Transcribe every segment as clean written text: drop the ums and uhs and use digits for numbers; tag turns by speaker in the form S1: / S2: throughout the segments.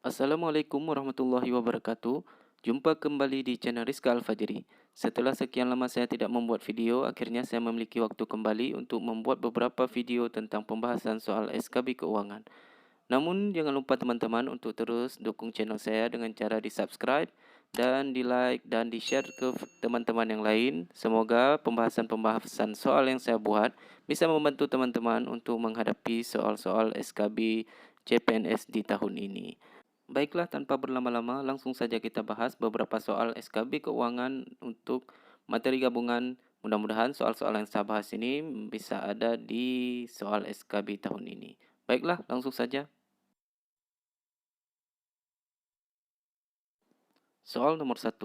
S1: Assalamualaikum warahmatullahi wabarakatuh. Jumpa kembali di channel Rizka Al-Fajri. Setelah sekian lama saya tidak membuat video, akhirnya saya memiliki waktu kembali untuk membuat beberapa video tentang pembahasan soal SKB keuangan. Namun jangan lupa teman-teman untuk terus dukung channel saya dengan cara di subscribe dan di like dan di share ke teman-teman yang lain. Semoga pembahasan-pembahasan soal yang saya buat bisa membantu teman-teman untuk menghadapi soal-soal SKB CPNS di tahun ini. Baiklah, tanpa berlama-lama, langsung saja kita bahas beberapa soal SKB keuangan untuk materi gabungan. Mudah-mudahan soal-soal yang saya bahas ini bisa ada di soal SKB tahun ini. Baiklah, langsung saja. Soal nomor 1.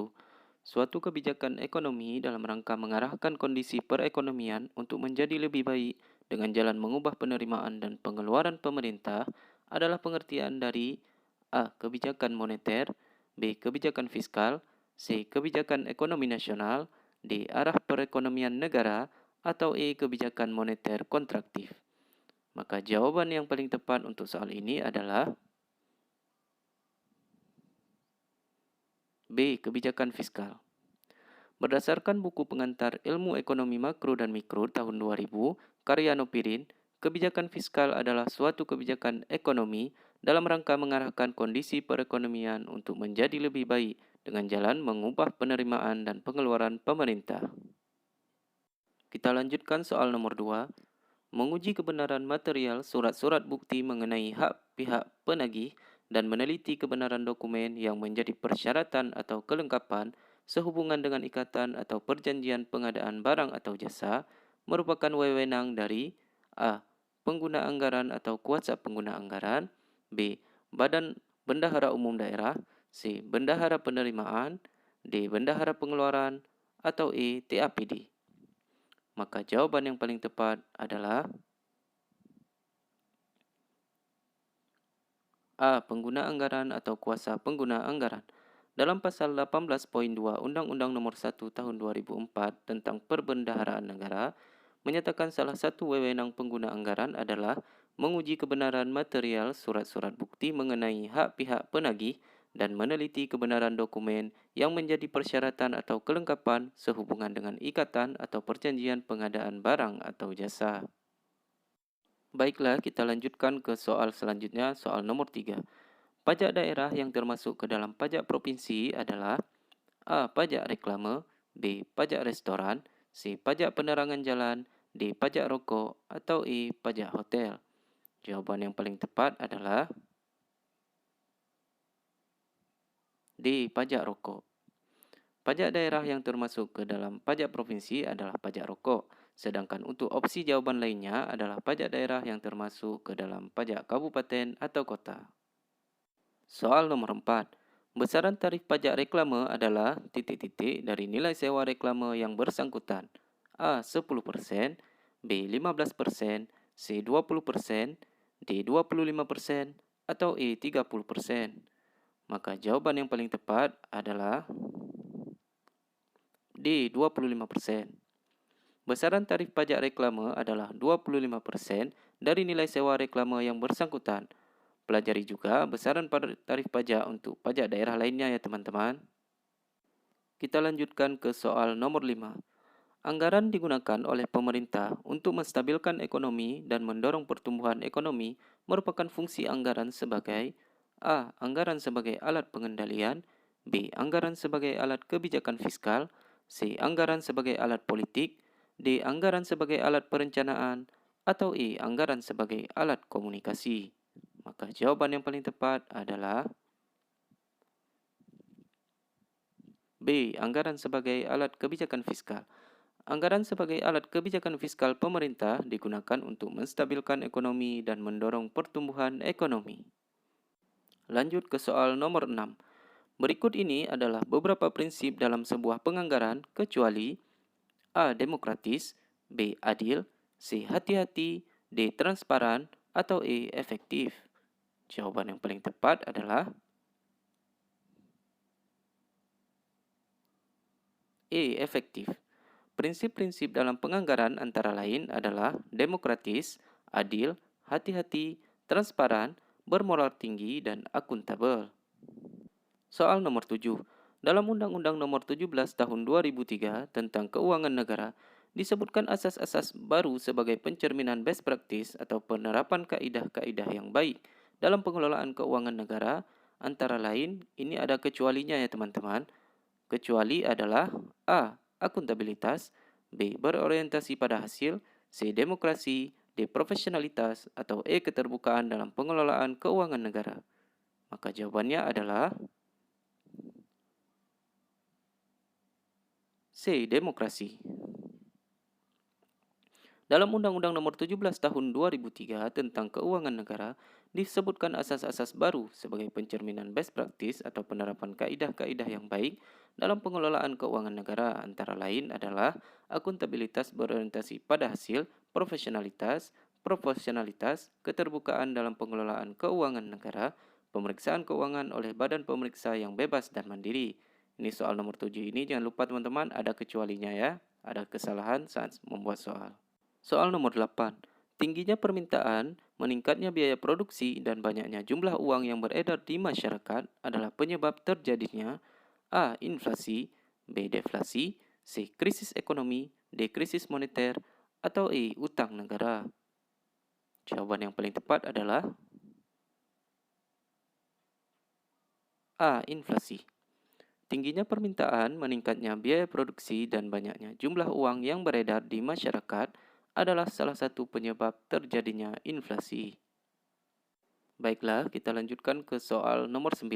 S1: Suatu kebijakan ekonomi dalam rangka mengarahkan kondisi perekonomian untuk menjadi lebih baik dengan jalan mengubah penerimaan dan pengeluaran pemerintah adalah pengertian dari A. Kebijakan moneter, B. Kebijakan fiskal, C. Kebijakan ekonomi nasional, D. Arah perekonomian negara, atau E. Kebijakan moneter kontraktif. Maka jawaban yang paling tepat untuk soal ini adalah B. Kebijakan fiskal. Berdasarkan buku pengantar Ilmu Ekonomi Makro dan Mikro tahun 2000, karya Nopirin, kebijakan fiskal adalah suatu kebijakan ekonomi dalam rangka mengarahkan kondisi perekonomian untuk menjadi lebih baik dengan jalan mengubah penerimaan dan pengeluaran pemerintah. Kita lanjutkan soal nomor 2. Menguji kebenaran material surat-surat bukti mengenai hak pihak penagih dan meneliti kebenaran dokumen yang menjadi persyaratan atau kelengkapan sehubungan dengan ikatan atau perjanjian pengadaan barang atau jasa merupakan wewenang dari A. Pengguna anggaran atau kuasa pengguna anggaran, B. Badan Bendahara Umum Daerah, C. Bendahara Penerimaan, D. Bendahara Pengeluaran, atau E. TAPD. Maka jawaban yang paling tepat adalah A. Pengguna anggaran atau kuasa pengguna anggaran. Dalam pasal 18.2 Undang-Undang Nomor 1 Tahun 2004 tentang Perbendaharaan Negara, menyatakan salah satu wewenang pengguna anggaran adalah menguji kebenaran material surat-surat bukti mengenai hak pihak penagih dan meneliti kebenaran dokumen yang menjadi persyaratan atau kelengkapan sehubungan dengan ikatan atau perjanjian pengadaan barang atau jasa. Baiklah, kita lanjutkan ke soal selanjutnya, soal nomor 3. Pajak daerah yang termasuk ke dalam pajak provinsi adalah A. Pajak reklame, B. Pajak restoran, C. Pajak penerangan jalan, D. Pajak rokok, atau E. Pajak hotel. Jawaban yang paling tepat adalah D. Pajak rokok. Pajak daerah yang termasuk ke dalam pajak provinsi adalah pajak rokok, sedangkan untuk opsi jawaban lainnya adalah pajak daerah yang termasuk ke dalam pajak kabupaten atau kota. Soal nomor 4. Besaran tarif pajak reklame adalah titik-titik dari nilai sewa reklame yang bersangkutan. A. 10%, B. 15%, C. 20%, D. 25%, atau E. 30%. Maka jawaban yang paling tepat adalah D. 25%. Besaran tarif pajak reklame adalah 25% dari nilai sewa reklame yang bersangkutan. Pelajari juga besaran tarif pajak untuk pajak daerah lainnya ya teman-teman. Kita lanjutkan ke soal nomor 5. Anggaran digunakan oleh pemerintah untuk menstabilkan ekonomi dan mendorong pertumbuhan ekonomi merupakan fungsi anggaran sebagai A. Anggaran sebagai alat pengendalian, B. Anggaran sebagai alat kebijakan fiskal, C. Anggaran sebagai alat politik, D. Anggaran sebagai alat perencanaan, atau E. Anggaran sebagai alat komunikasi. Maka jawaban yang paling tepat adalah B. Anggaran sebagai alat kebijakan fiskal. Anggaran sebagai alat kebijakan fiskal pemerintah digunakan untuk menstabilkan ekonomi dan mendorong pertumbuhan ekonomi. Lanjut ke soal nomor 6. Berikut ini adalah beberapa prinsip dalam sebuah penganggaran kecuali A. Demokratis, B. Adil, C. Hati-hati, D. Transparan, atau E. Efektif. Jawaban yang paling tepat adalah Efektif. Prinsip-prinsip dalam penganggaran antara lain adalah demokratis, adil, hati-hati, transparan, bermoral tinggi, dan akuntabel. Soal nomor 7. Dalam Undang-Undang Nomor 17 Tahun 2003 tentang Keuangan Negara, disebutkan asas-asas baru sebagai pencerminan best practice atau penerapan kaidah-kaidah yang baik dalam pengelolaan keuangan negara. Antara lain, ini ada kecualinya ya teman-teman. Kecuali adalah A. Akuntabilitas, B. Berorientasi pada hasil, C. Demokrasi, D. Profesionalitas, atau E. Keterbukaan dalam pengelolaan keuangan negara. Maka jawabannya adalah C. Demokrasi. Dalam Undang-Undang Nomor 17 Tahun 2003 tentang Keuangan Negara, disebutkan asas-asas baru sebagai pencerminan best practice atau penerapan kaidah-kaidah yang baik dalam pengelolaan keuangan negara. Antara lain adalah akuntabilitas berorientasi pada hasil, profesionalitas, proporsionalitas, keterbukaan dalam pengelolaan keuangan negara, pemeriksaan keuangan oleh badan pemeriksa yang bebas dan mandiri. Ini soal nomor 7 ini jangan lupa teman-teman ada kecualinya ya. Ada kesalahan saat membuat soal. Soal nomor 8. Tingginya permintaan, meningkatnya biaya produksi, dan banyaknya jumlah uang yang beredar di masyarakat adalah penyebab terjadinya A. Inflasi, B. Deflasi, C. Krisis ekonomi, D. Krisis moneter, atau E. Utang negara. Jawaban yang paling tepat adalah A. Inflasi. Tingginya permintaan, meningkatnya biaya produksi, dan banyaknya jumlah uang yang beredar di masyarakat adalah salah satu penyebab terjadinya inflasi. Baiklah, kita lanjutkan ke soal nomor 9.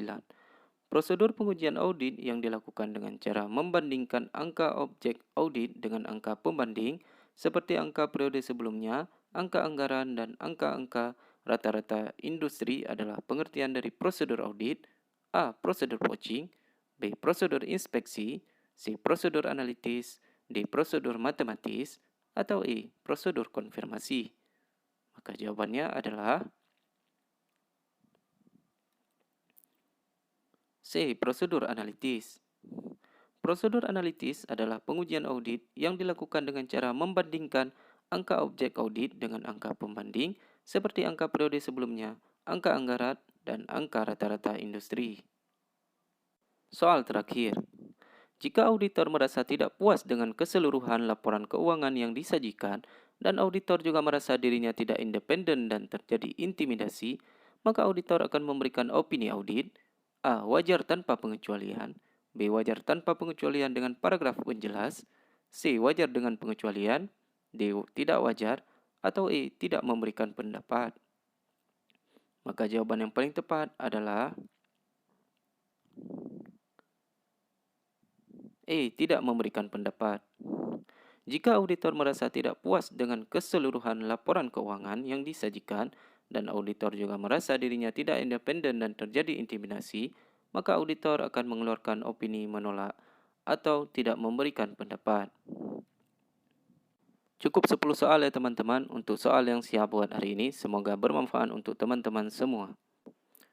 S1: Prosedur pengujian audit yang dilakukan dengan cara membandingkan angka objek audit dengan angka pembanding seperti angka periode sebelumnya, angka anggaran, dan angka-angka rata-rata industri adalah pengertian dari prosedur audit. A. Prosedur poaching, B. Prosedur inspeksi, C. Prosedur analitis, D. Prosedur matematis, atau E. Prosedur konfirmasi. Maka jawabannya adalah C. Prosedur analitis. Prosedur analitis adalah pengujian audit yang dilakukan dengan cara membandingkan angka objek audit dengan angka pembanding seperti angka periode sebelumnya, angka anggaran, dan angka rata-rata industri. Soal terakhir. Jika auditor merasa tidak puas dengan keseluruhan laporan keuangan yang disajikan dan auditor juga merasa dirinya tidak independen dan terjadi intimidasi, maka auditor akan memberikan opini audit. A. Wajar tanpa pengecualian, B. Wajar tanpa pengecualian dengan paragraf penjelas, C. Wajar dengan pengecualian, D. Tidak wajar, atau E. Tidak memberikan pendapat. Maka jawaban yang paling tepat adalah E. Tidak memberikan pendapat. Jika auditor merasa tidak puas dengan keseluruhan laporan keuangan yang disajikan dan auditor juga merasa dirinya tidak independen dan terjadi intimidasi, maka auditor akan mengeluarkan opini menolak atau tidak memberikan pendapat. Cukup 10 soal ya teman-teman untuk soal yang siap buat hari ini. Semoga bermanfaat untuk teman-teman semua.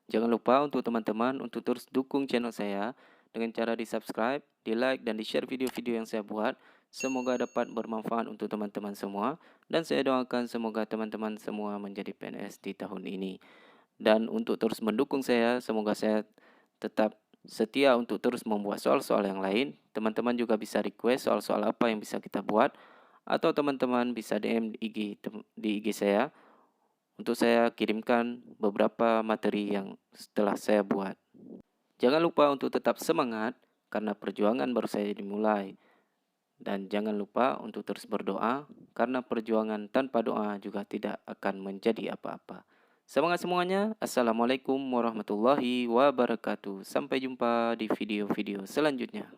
S1: Jangan lupa untuk teman-teman untuk terus dukung channel saya dengan cara di-subscribe, di-like, dan di-share video-video yang saya buat. Semoga dapat bermanfaat untuk teman-teman semua. Dan saya doakan semoga teman-teman semua menjadi PNS di tahun ini. Dan untuk terus mendukung saya, semoga saya tetap setia untuk terus membuat soal-soal yang lain. Teman-teman juga bisa request soal-soal apa yang bisa kita buat. Atau teman-teman bisa DM di IG saya untuk saya kirimkan beberapa materi yang setelah saya buat. Jangan lupa untuk tetap semangat karena perjuangan baru saja dimulai. Dan jangan lupa untuk terus berdoa karena perjuangan tanpa doa juga tidak akan menjadi apa-apa. Semangat semuanya. Assalamualaikum warahmatullahi wabarakatuh. Sampai jumpa di video-video selanjutnya.